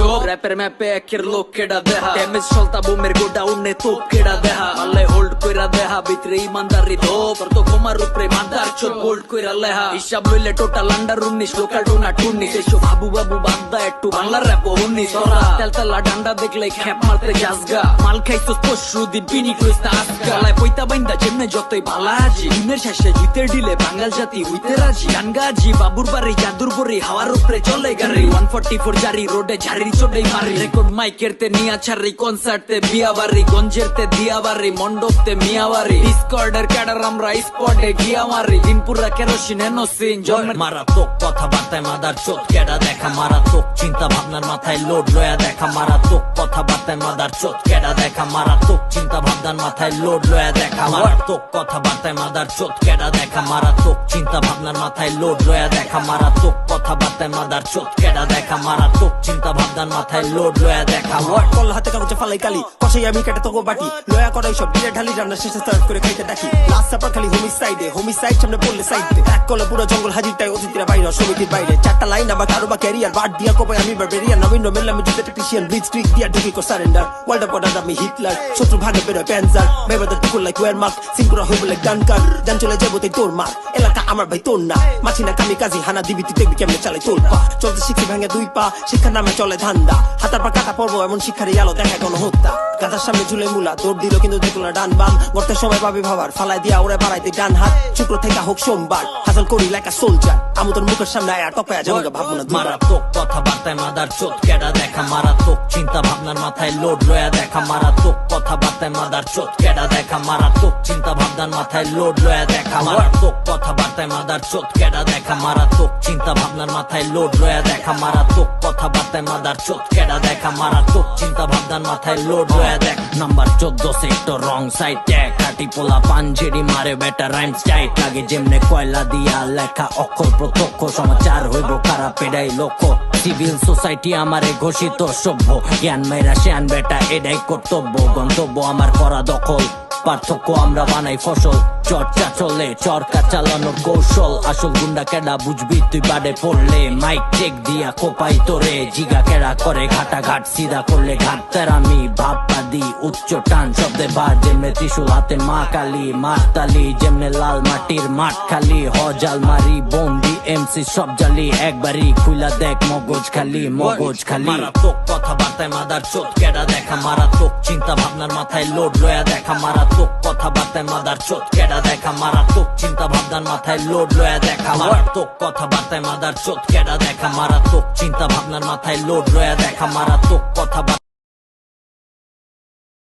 চোপ র্যাপের ম্যাপে একের লোক কেডা দেহা ড্যামেজ চলতা বুমের গোডা উন্নে তোপ কেডা দেহা মাল্লে হোল্ড কইরা দেহা ভিতরে ইমানদারি ধোপ তোর তো ঘুমার উপরে মাদার চোপ হোল্ড কইরা লেহা হিসাব লইলে টোটাল আন্ডার 19 লোকাল টোনা টুর্নিস এসব বাবু বাবু বান্দা একটু বাংলার র্যাপ হুন্নিস তোরা তেলতেলা ডান্ডা দেখলে খ্যাপ মারতে যাসগা মাল খাইছস পরশু দিন বিনি কইছ না আজকা গলায় পয়তা বাইন্দা যেমনে যতই ভালা আজি দিনের শেষে জিতের ডিলে বাঙাল জাতি হইতে রাজি গানগাজি বাবুর বাড়ি জাদুর বড়ি হাওয়ার উপরে চলে গাড়ি 144 জারি রোডে ঝাড়ি চড়েই মারি রেকর্ড মাইকেরতে নিয়া ছাড়ি কনসার্টে বিয়া বাড়ি গঞ্জেরতে দিয়া বাড়ি মণ্ডপতে মিয়া বাড়ি ডিসকর্ডের ক্যাডার আমরা স্পটে গিয়া মারি দিনপুরা কেরোসিন এনোসিন জন্মে মারাত্মক কথাবার্তায় মাদার চোদ কেডা দেখা মারাত্মক চিন্তা ভাবনার মাথায় লোড লয়া দেখা মারাত্মক কথাবার্তায় মাদার চোদ কেডা দেখা মারাত্মক চিন্তা ভাবনার মাথায় লোড লয়া দেখা মারাত্মক কথাবার্তায় মাদার চোদ কেডা দেখা মারাত্মক চিন্তা ভাবনার মাথায় লোড লয়া দেখা মারাত্মক কথাবার্তায় মাদার চোদ কেডা দেখা মারাত্মক চিন্তা ভাবনার মাথায় লোড লয়া দেখা কল হাতে কাগজে ফালাই কালি কষাই আমি কেটে তোকে বাটি লয়া করাই সব ডিলে ঢালি রান্না শেষে সার্ভ করে খাইতে ডাকি লাস্ট সাপার খালি হোমিসাইড সামনে পড়লে সাইডে এক কলে পুরো জঙ্গল হাজিরটাই অতিথিরা বাইরে সমিতির বাইরে চারটা লাইন আবার কারো বা ক্যারিয়ার বাদ দিয়া কবে আমি বারবেরিয়ান নবীন মেল আমি যুদ্ধ টেকনিশিয়ান ব্লিচ ট্রিক দিয়া ঢুকি কো সারেন্ডার ওয়ার্ল্ড অফ অর্ডার আমি হিটলার শত্রু ভাগে বেরোয় প্যান্সার মেবার দ্য টুকুল লাইক ওয়ার মার্ক সিঙ্কুরা হইব লাইক ডানকার জান চলে যাবো তাই তোর মার এলাকা আমার ভাই তোর না মাছি না কামি কাজী হানা দিবি তুই দেখবি কেমনে চালাই তোর পা চলতে শিখি ভাঙে দুই পা শিক্ষার নামে চলে ধান্দা হাতার পা কাটা পড়বো এমন শিক্ষারই আলো দেখা কোনো হত্যা গাধার সামনে ঝুলে মুলা দৌড় দিল কিন্তু দেখলো না ডান বাম গর্তের সময় পাবি ভাবার ফালাই দিয়া ওরে বাড়াইতে ডান হাত শুক্র থেকে হোক সোমবার হাসল করি লাইকা সোলজার আমি তোর মুখের সামনে আয়া টপায়া যাবো ভাববো না মারাত্মক কথাবার্তায় মাদার চোদ কেডা দেখা মারাত্মক চিন্তা ভাবনার মাথায় লোড লয়া দেখা মারাত্মক কথাবার্তায় মাদার চোদ কেডা দেখা মারাত্মক চিন্তা ভাবনার মাথায় লোড লয়া দেখা মারাত্মক কথাবার্তায় মাদার চোদ কেডা দেখা মারাত্মক চিন্তা ভাবনার মাথায় লোড লয়া দেখা মারাত্মক কথাবার্তায় মাদার চোদ কেডা দেখা মারাত্মক চিন্তা ভাবনার মাথায় লোড লয়া দেখ number 14 sector wrong side tag কাটি পোলা পাঞ্জেরি মারে বেটা রাইম স্টাইট লাগে যেমনে কয়লা দিয়া লেখা অক্ষর প্রত্যক্ষ সমাচার হইব খারাপ এডাই লক্ষ্য সিভিল সোসাইটি আমারে ঘোষিত সভ্য জ্ঞান মেয়েরা শেয়ান বেটা এডাই কর্তব্য গন্তব্য আমার করা দখল পার্থক্য আমরা বানাই ফসল চর্চা চলে চরকা চালানোর কৌশল আসল গুন্ডা কেডা বুঝবি তুই বাডে পড়লে মাইক চেক দিয়া কোপাই তোরে জিগা কেডা করে ঘাটা ঘাট সিধা করলে ঘাট তেরামি ভাবপাদি উচ্চ টান শব্দে বার যেমনে ত্রিশুল হাতে মা কালী মাতালি যেমনে লাল মাটির মাঠ খালি হজাল মারি বন্দি এমসি সব জালি একবারই খুইলা দেখ মগজ খালি মারাত্মক কথাবার্তায় মাদার চোদ কেডা দেখা মারাত্মক চিন্তা ভাবনার মাথায় লোড লয়া দেখা মারাত্মক কথাবার্তায় মাদার চোদ কেডা দেখা মারাত্মক চিন্তা ভাবনার মাথায় লোড লয়া দেখা মারাত্মক কথাবার্তায় মাদার চোদ কেডা দেখা মারাত্মক চিন্তা ভাবনার মাথায় লোড লয়া দেখা মারাত্মক কথা